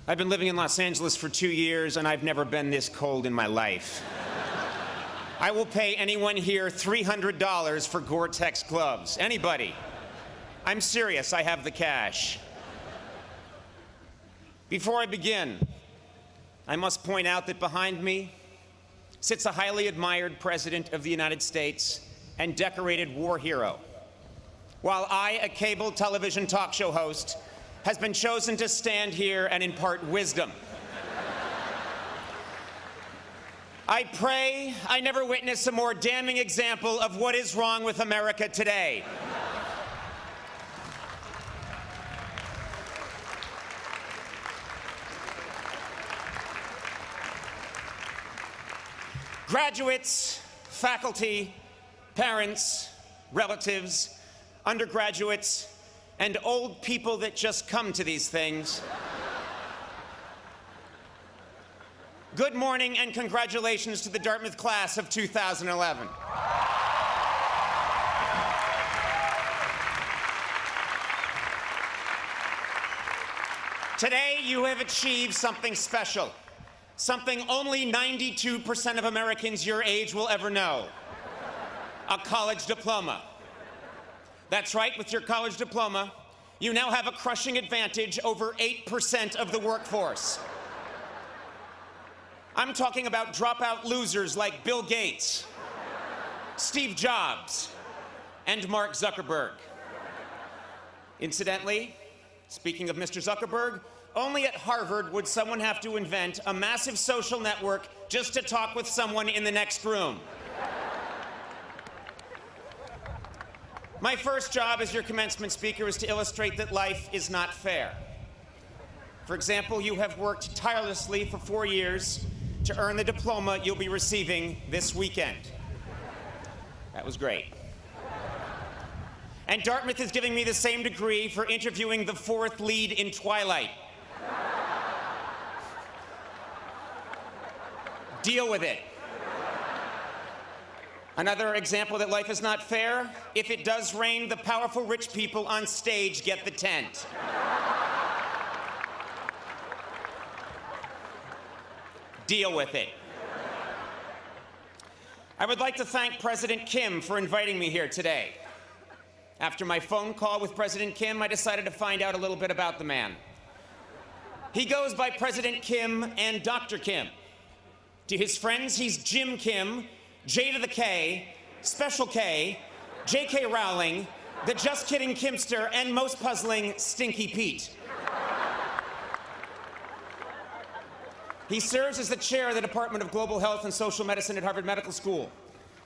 I've been living in Los Angeles for 2 years, and I've never been this cold in my life. I will pay anyone here $300 for Gore-Tex gloves. Anybody. I'm serious, I have the cash. Before I begin, I must point out that behind me sits a highly admired President of the United States and decorated war hero, while I, a cable television talk show host, has been chosen to stand here and impart wisdom. I pray I never witness a more damning example of what is wrong with America today. Graduates, faculty, parents, relatives, undergraduates, and old people that just come to these things. Good morning and congratulations to the Dartmouth class of 2011. Today, you have achieved something special, something only 92% of Americans your age will ever know: a college diploma. That's right, with your college diploma, you now have a crushing advantage over 8% of the workforce. I'm talking about dropout losers like Bill Gates, Steve Jobs, and Mark Zuckerberg. Incidentally, speaking of Mr. Zuckerberg, only at Harvard would someone have to invent a massive social network just to talk with someone in the next room. My first job as your commencement speaker is to illustrate that life is not fair. For example, you have worked tirelessly for 4 years to earn the diploma you'll be receiving this weekend. That was great. And Dartmouth is giving me the same degree for interviewing the 4th lead in Twilight. Deal with it. Another example that life is not fair: if it does rain, the powerful rich people on stage get the tent. Deal with it. I would like to thank President Kim for inviting me here today. After my phone call with President Kim, I decided to find out a little bit about the man. He goes by President Kim and Dr. Kim. To his friends, he's Jim Kim, J to the K, Special K, J.K. Rowling, the Just Kidding Kimster, and most puzzling, Stinky Pete. He serves as the chair of the Department of Global Health and Social Medicine at Harvard Medical School,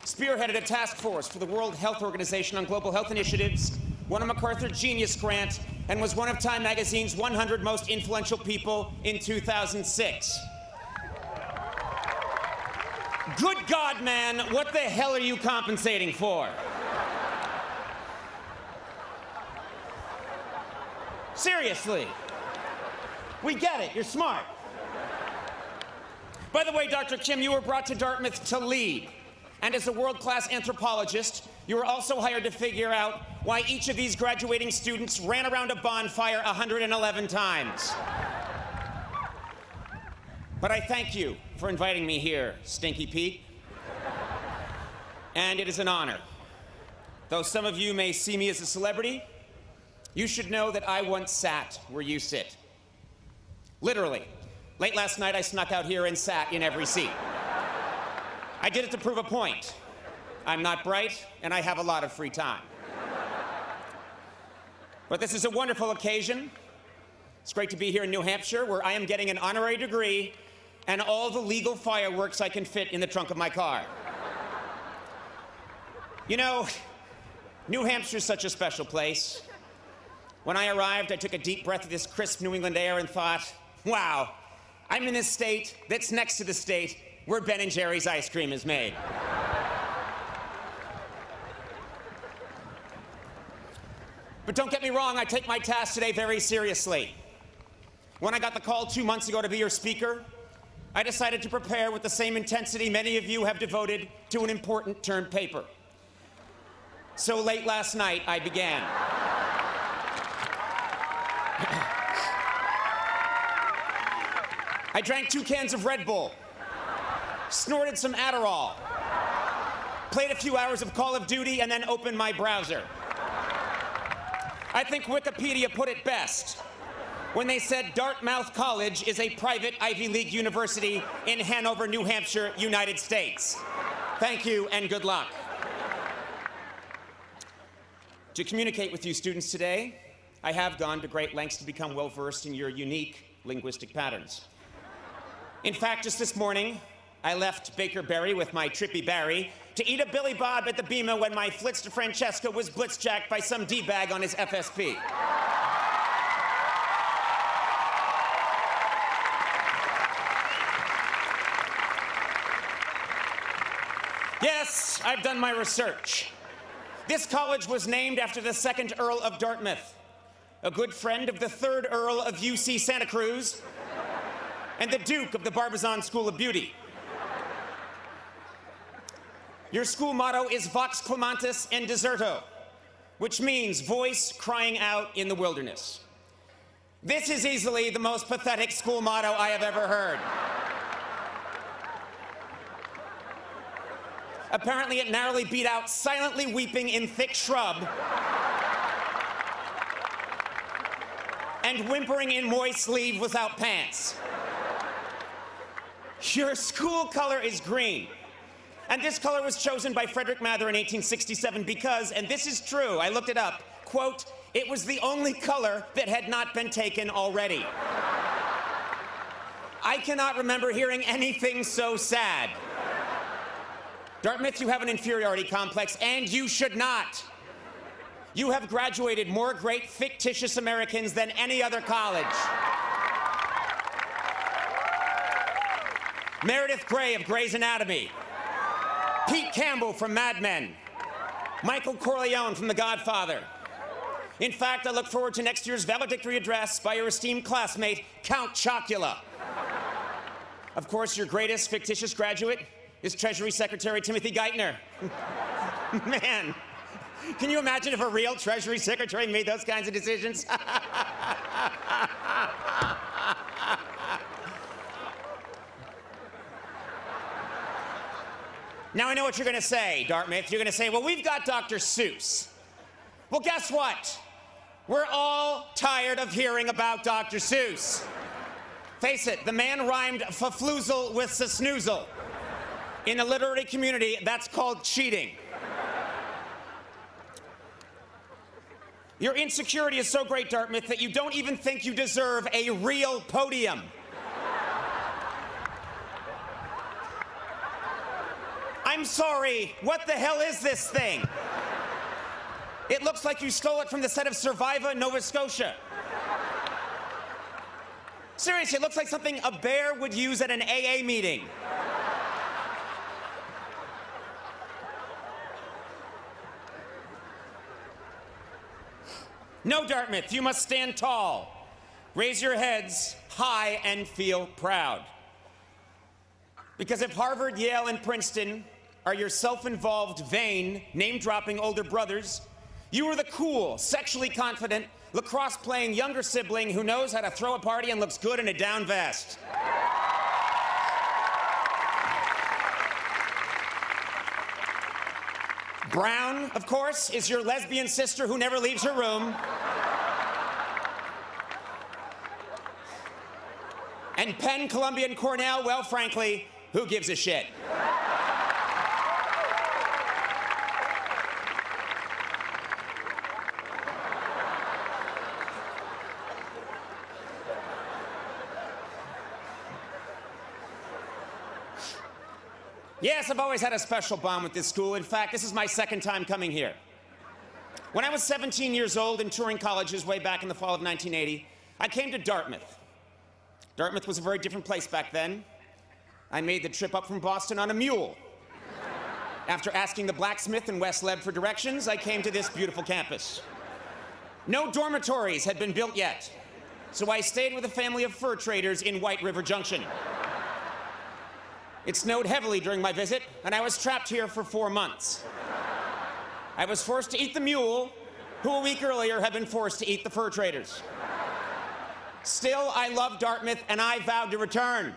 spearheaded a task force for the World Health Organization on global health initiatives, won a MacArthur Genius Grant, and was one of Time Magazine's 100 most influential people in 2006. Good God, man, what the hell are you compensating for? Seriously. We get it, you're smart. By the way, Dr. Kim, you were brought to Dartmouth to lead. And as a world-class anthropologist, you were also hired to figure out why each of these graduating students ran around a bonfire 111 times. But I thank you for inviting me here, Stinky Pete. And it is an honor. Though some of you may see me as a celebrity, you should know that I once sat where you sit. Literally. Late last night, I snuck out here and sat in every seat. I did it to prove a point. I'm not bright, and I have a lot of free time. But this is a wonderful occasion. It's great to be here in New Hampshire, where I am getting an honorary degree and all the legal fireworks I can fit in the trunk of my car. You know, New Hampshire's such a special place. When I arrived, I took a deep breath of this crisp New England air and thought, wow, I'm in this state that's next to the state where Ben & Jerry's ice cream is made. But don't get me wrong, I take my task today very seriously. When I got the call 2 months ago to be your speaker, I decided to prepare with the same intensity many of you have devoted to an important term paper. So late last night, I began. I drank 2 cans of Red Bull, snorted some Adderall, played a few hours of Call of Duty, and then opened my browser. I think Wikipedia put it best when they said Dartmouth College is a private Ivy League university in Hanover, New Hampshire, United States. Thank you and good luck. To communicate with you students today, I have gone to great lengths to become well-versed in your unique linguistic patterns. In fact, just this morning, I left Baker Berry with my Trippy Barry to eat a Billy Bob at the Bema when my Flitz to Francesca was blitzjacked by some D-bag on his FSP. Yes, I've done my research. This college was named after the 2nd Earl of Dartmouth, a good friend of the 3rd Earl of UC Santa Cruz, and the Duke of the Barbizon School of Beauty. Your school motto is Vox Clamantis in Deserto, which means voice crying out in the wilderness. This is easily the most pathetic school motto I have ever heard. Apparently, it narrowly beat out silently weeping in thick shrub and whimpering in moist sleeve without pants. Your school color is green. And this color was chosen by Frederick Mather in 1867 because, and this is true, I looked it up, quote, it was the only color that had not been taken already. I cannot remember hearing anything so sad. Dartmouth, you have an inferiority complex, and you should not. You have graduated more great fictitious Americans than any other college. Meredith Grey of Grey's Anatomy, Pete Campbell from Mad Men, Michael Corleone from The Godfather. In fact, I look forward to next year's valedictory address by your esteemed classmate, Count Chocula. Of course, your greatest fictitious graduate is Treasury Secretary Timothy Geithner. Man, can you imagine if a real Treasury Secretary made those kinds of decisions? Now I know what you're gonna say, Dartmouth. You're gonna say, well, we've got Dr. Seuss. Well, guess what? We're all tired of hearing about Dr. Seuss. Face it, the man rhymed fafloozle with snoozle. In the literary community, that's called cheating. Your insecurity is so great, Dartmouth, that you don't even think you deserve a real podium. I'm sorry, what the hell is this thing? It looks like you stole it from the set of Survivor, Nova Scotia. Seriously, it looks like something a bear would use at an AA meeting. No, Dartmouth, you must stand tall. Raise your heads high and feel proud. Because if Harvard, Yale, and Princeton are your self-involved, vain, name-dropping older brothers, you are the cool, sexually confident, lacrosse-playing younger sibling who knows how to throw a party and looks good in a down vest. Brown, of course, is your lesbian sister who never leaves her room. And Penn, Columbia, and Cornell, well, frankly, who gives a shit? Yes, I've always had a special bond with this school. In fact, this is my 2nd time coming here. When I was 17 years old and touring colleges way back in the fall of 1980, I came to Dartmouth. Dartmouth was a very different place back then. I made the trip up from Boston on a mule. After asking the blacksmith in West Leb for directions, I came to this beautiful campus. No dormitories had been built yet, so I stayed with a family of fur traders in White River Junction. It snowed heavily during my visit, and I was trapped here for 4 months. I was forced to eat the mule, who a week earlier had been forced to eat the fur traders. Still, I love Dartmouth, and I vowed to return.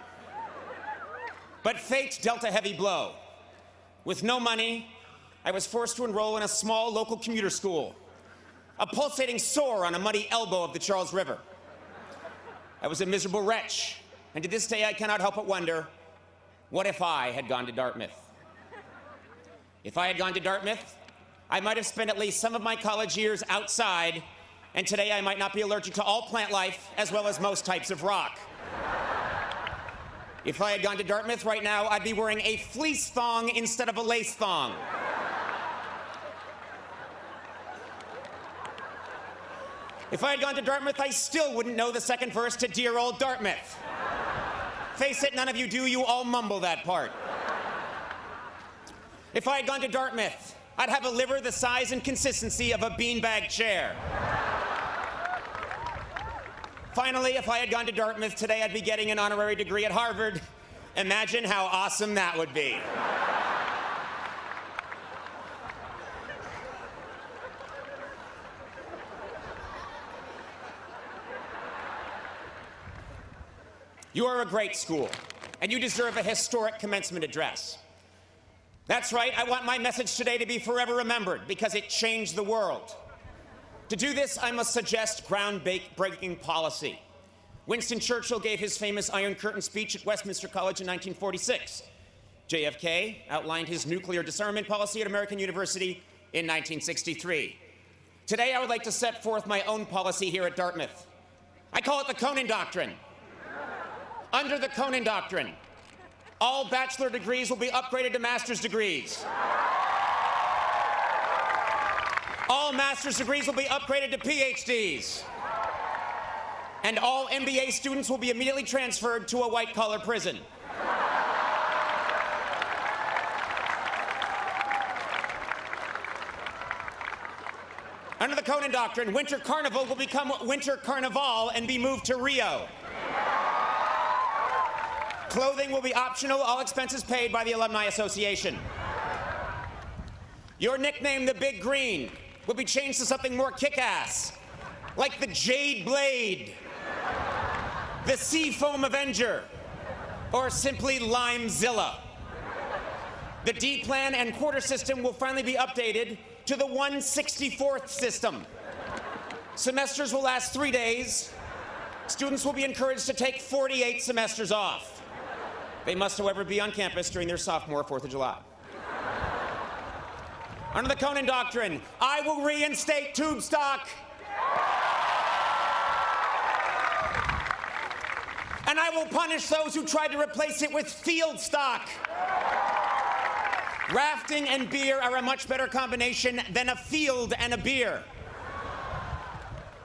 But fate dealt a heavy blow. With no money, I was forced to enroll in a small local commuter school, a pulsating sore on a muddy elbow of the Charles River. I was a miserable wretch, and to this day I cannot help but wonder, what if I had gone to Dartmouth? If I had gone to Dartmouth, I might have spent at least some of my college years outside, and today I might not be allergic to all plant life, as well as most types of rock. If I had gone to Dartmouth right now, I'd be wearing a fleece thong instead of a lace thong. If I had gone to Dartmouth, I still wouldn't know the second verse to Dear Old Dartmouth. Face it, none of you do, you all mumble that part. If I had gone to Dartmouth, I'd have a liver the size and consistency of a beanbag chair. Finally, if I had gone to Dartmouth, today I'd be getting an honorary degree at Harvard. Imagine how awesome that would be. You are a great school, and you deserve a historic commencement address. That's right, I want my message today to be forever remembered because it changed the world. To do this, I must suggest groundbreaking policy. Winston Churchill gave his famous Iron Curtain speech at Westminster College in 1946. JFK outlined his nuclear disarmament policy at American University in 1963. Today, I would like to set forth my own policy here at Dartmouth. I call it the Conan Doctrine. Under the Conan Doctrine, all bachelor degrees will be upgraded to master's degrees. All master's degrees will be upgraded to PhDs. And all MBA students will be immediately transferred to a white-collar prison. Under the Conan Doctrine, Winter Carnival will become Winter Carnival and be moved to Rio. Clothing will be optional, all expenses paid by the Alumni Association. Your nickname, the Big Green, will be changed to something more kick-ass, like the Jade Blade, the Seafoam Avenger, or simply Limezilla. The D-plan and quarter system will finally be updated to the 1/64th system. Semesters will last 3 days. Students will be encouraged to take 48 semesters off. They must, however, be on campus during their sophomore 4th of July. Under the Conan Doctrine, I will reinstate tube stock. And I will punish those who tried to replace it with field stock. Rafting and beer are a much better combination than a field and a beer.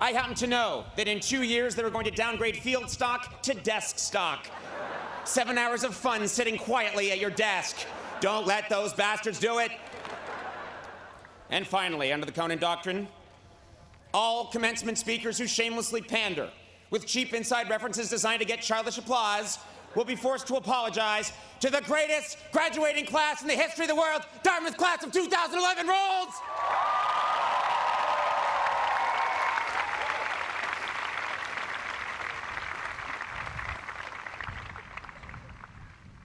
I happen to know that in 2 years they were going to downgrade field stock to desk stock. 7 hours of fun sitting quietly at your desk. Don't let those bastards do it. And finally, under the Conan Doctrine, all commencement speakers who shamelessly pander with cheap inside references designed to get childish applause will be forced to apologize to the greatest graduating class in the history of the world, Dartmouth class of 2011 rolls!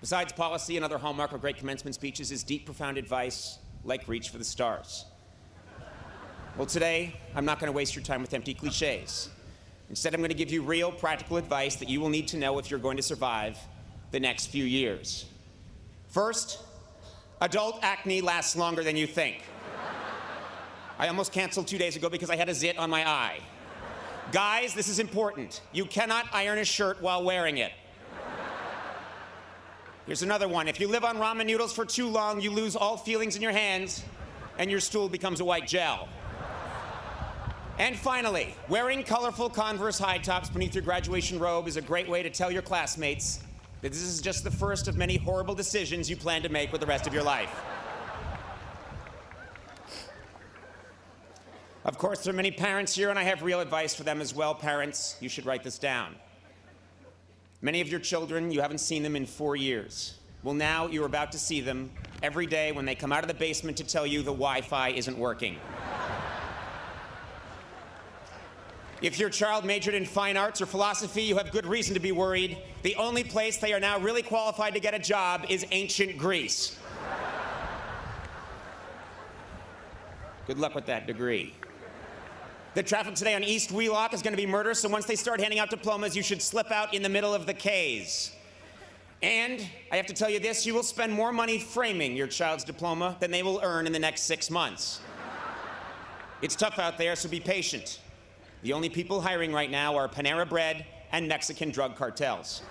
Besides policy, another hallmark of great commencement speeches is deep, profound advice, like Reach for the Stars. Well, today, I'm not going to waste your time with empty cliches. Instead, I'm going to give you real, practical advice that you will need to know if you're going to survive the next few years. First, adult acne lasts longer than you think. I almost canceled 2 days ago because I had a zit on my eye. Guys, this is important. You cannot iron a shirt while wearing it. Here's another one. If you live on ramen noodles for too long, you lose all feelings in your hands, and your stool becomes a white gel. And finally, wearing colorful Converse high tops beneath your graduation robe is a great way to tell your classmates that this is just the first of many horrible decisions you plan to make with the rest of your life. Of course, there are many parents here, and I have real advice for them as well. Parents, you should write this down. Many of your children, you haven't seen them in 4 years. Well, now you're about to see them every day when they come out of the basement to tell you the Wi-Fi isn't working. If your child majored in fine arts or philosophy, you have good reason to be worried. The only place they are now really qualified to get a job is ancient Greece. Good luck with that degree. The traffic today on East Wheelock is going to be murder, so once they start handing out diplomas, you should slip out in the middle of the K's. And I have to tell you this, you will spend more money framing your child's diploma than they will earn in the next 6 months. It's tough out there, so be patient. The only people hiring right now are Panera Bread and Mexican drug cartels.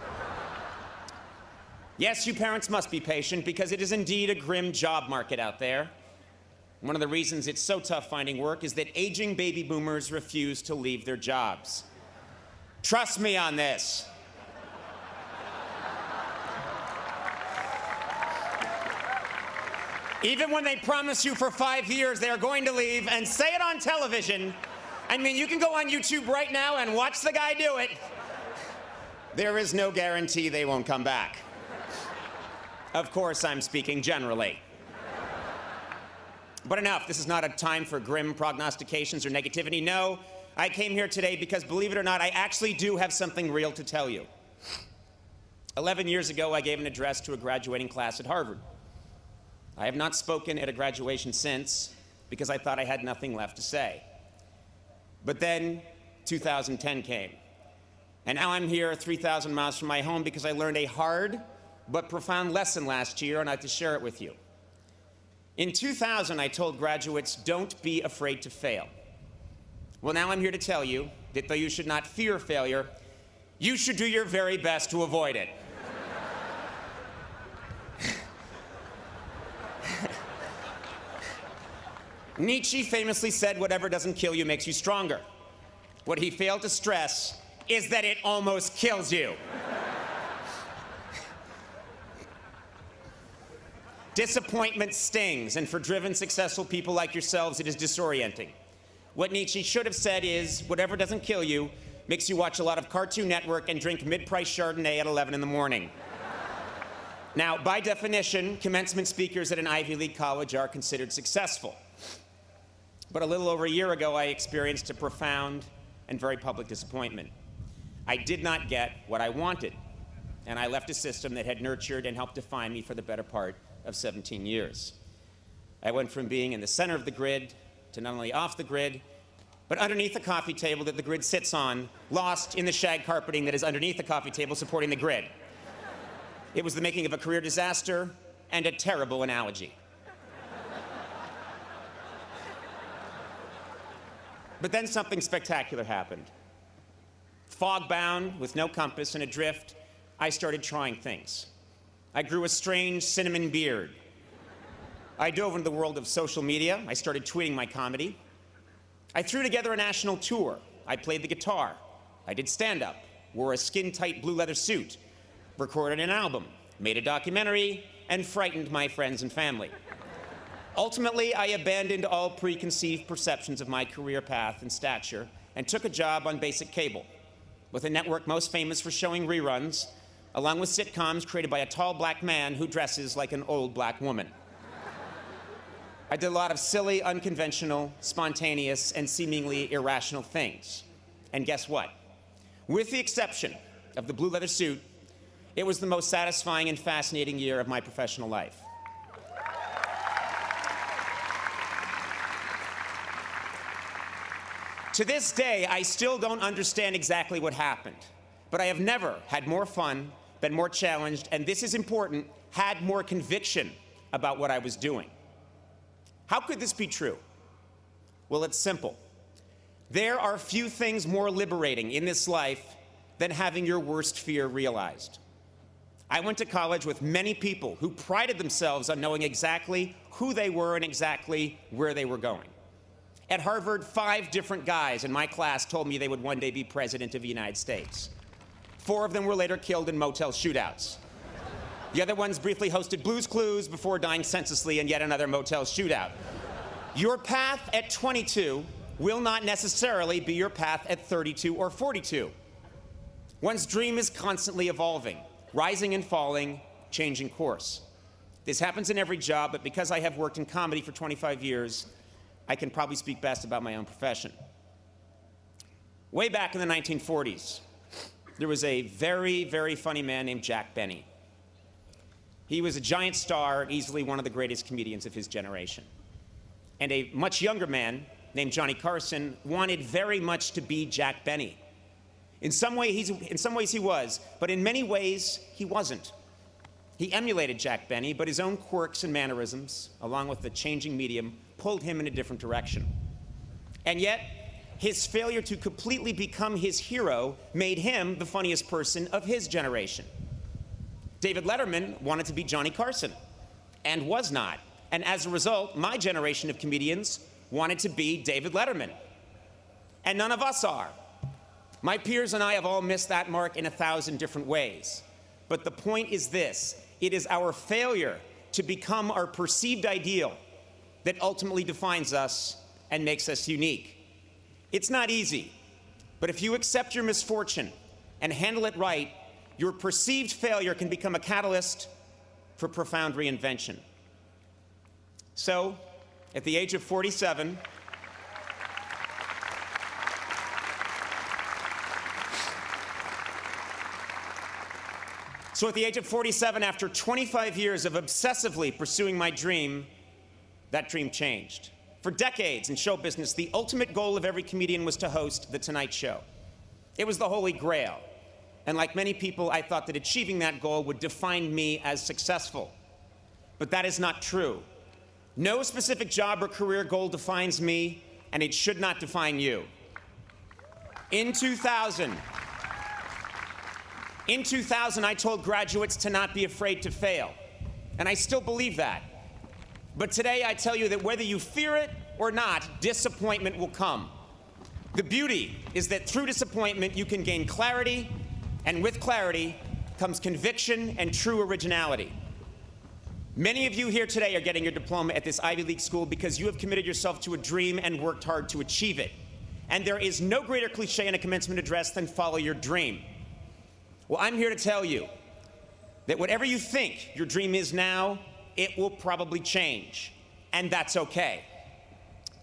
Yes, you parents must be patient because it is indeed a grim job market out there. One of the reasons it's so tough finding work is that aging baby boomers refuse to leave their jobs. Trust me on this. Even when they promise you for 5 years they are going to leave and say it on television, I mean, you can go on YouTube right now and watch the guy do it. There is no guarantee they won't come back. Of course, I'm speaking generally. But enough, this is not a time for grim prognostications or negativity. No, I came here today because, believe it or not, I actually do have something real to tell you. 11 years ago, I gave an address to a graduating class at Harvard. I have not spoken at a graduation since because I thought I had nothing left to say. But then 2010 came. And now I'm here 3,000 miles from my home because I learned a hard but profound lesson last year, and I have to share it with you. In 2000, I told graduates, don't be afraid to fail. Well, now I'm here to tell you that though you should not fear failure, you should do your very best to avoid it. Nietzsche famously said, whatever doesn't kill you makes you stronger. What he failed to stress is that it almost kills you. Disappointment stings, and for driven, successful people like yourselves, it is disorienting. What Nietzsche should have said is, whatever doesn't kill you makes you watch a lot of Cartoon Network and drink mid-price Chardonnay at 11 in the morning. Now, by definition, commencement speakers at an Ivy League college are considered successful. But a little over a year ago, I experienced a profound and very public disappointment. I did not get what I wanted, and I left a system that had nurtured and helped define me for the better part of 17 years. I went from being in the center of the grid to not only off the grid, but underneath the coffee table that the grid sits on, lost in the shag carpeting that is underneath the coffee table supporting the grid. It was the making of a career disaster and a terrible analogy. But then something spectacular happened. Fog-bound, with no compass and adrift, I started trying things. I grew a strange cinnamon beard. I dove into the world of social media. I started tweeting my comedy. I threw together a national tour. I played the guitar. I did stand-up, wore a skin-tight blue leather suit, recorded an album, made a documentary, and frightened my friends and family. Ultimately, I abandoned all preconceived perceptions of my career path and stature and took a job on basic cable, with a network most famous for showing reruns, along with sitcoms created by a tall black man who dresses like an old black woman. I did a lot of silly, unconventional, spontaneous, and seemingly irrational things. And guess what? With the exception of the blue leather suit, it was the most satisfying and fascinating year of my professional life. To this day, I still don't understand exactly what happened, but I have never had more fun, been more challenged, and this is important, had more conviction about what I was doing. How could this be true? Well, it's simple. There are few things more liberating in this life than having your worst fear realized. I went to college with many people who prided themselves on knowing exactly who they were and exactly where they were going. At Harvard, 5 different guys in my class told me they would one day be president of the United States. 4 of them were later killed in motel shootouts. The other ones briefly hosted Blue's Clues before dying senselessly in yet another motel shootout. Your path at 22 will not necessarily be your path at 32 or 42. One's dream is constantly evolving, rising and falling, changing course. This happens in every job, but because I have worked in comedy for 25 years, I can probably speak best about my own profession. Way back in the 1940s, there was a very, very funny man named Jack Benny. He was a giant star, easily one of the greatest comedians of his generation. And a much younger man named Johnny Carson wanted very much to be Jack Benny. In some ways he was, but in many ways he wasn't. He emulated Jack Benny, but his own quirks and mannerisms, along with the changing medium, pulled him in a different direction. And yet, his failure to completely become his hero made him the funniest person of his generation. David Letterman wanted to be Johnny Carson, and was not. And as a result, my generation of comedians wanted to be David Letterman. And none of us are. My peers and I have all missed that mark in 1,000 different ways. But the point is this: it is our failure to become our perceived ideal that ultimately defines us and makes us unique. It's not easy, but if you accept your misfortune and handle it right, your perceived failure can become a catalyst for profound reinvention. So, at the age of 47, after 25 years of obsessively pursuing my dream, that dream changed. For decades in show business, the ultimate goal of every comedian was to host The Tonight Show. It was the holy grail. And like many people, I thought that achieving that goal would define me as successful. But that is not true. No specific job or career goal defines me, and it should not define you. In 2000, I told graduates to not be afraid to fail, and I still believe that. But today I tell you that whether you fear it or not, disappointment will come. The beauty is that through disappointment you can gain clarity, and with clarity comes conviction and true originality. Many of you here today are getting your diploma at this Ivy League school because you have committed yourself to a dream and worked hard to achieve it. And there is no greater cliche in a commencement address than follow your dream. Well, I'm here to tell you that whatever you think your dream is now, it will probably change, and that's okay.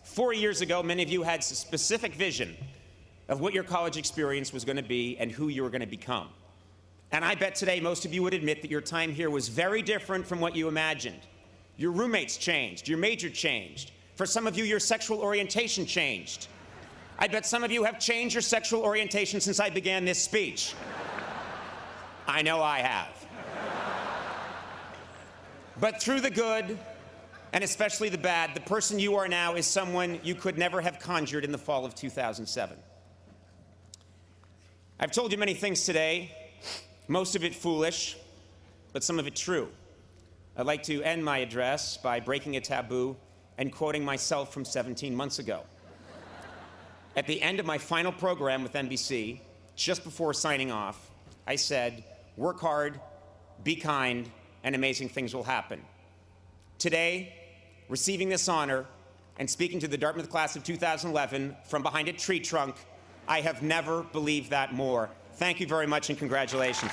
4 years ago, many of you had a specific vision of what your college experience was going to be and who you were going to become. And I bet today most of you would admit that your time here was very different from what you imagined. Your roommates changed, your major changed. For some of you, your sexual orientation changed. I bet some of you have changed your sexual orientation since I began this speech. I know I have. But through the good, and especially the bad, the person you are now is someone you could never have conjured in the fall of 2007. I've told you many things today, most of it foolish, but some of it true. I'd like to end my address by breaking a taboo and quoting myself from 17 months ago. At the end of my final program with NBC, just before signing off, I said, "Work hard, be kind, and amazing things will happen." Today, receiving this honor and speaking to the Dartmouth class of 2011 from behind a tree trunk, I have never believed that more. Thank you very much and congratulations.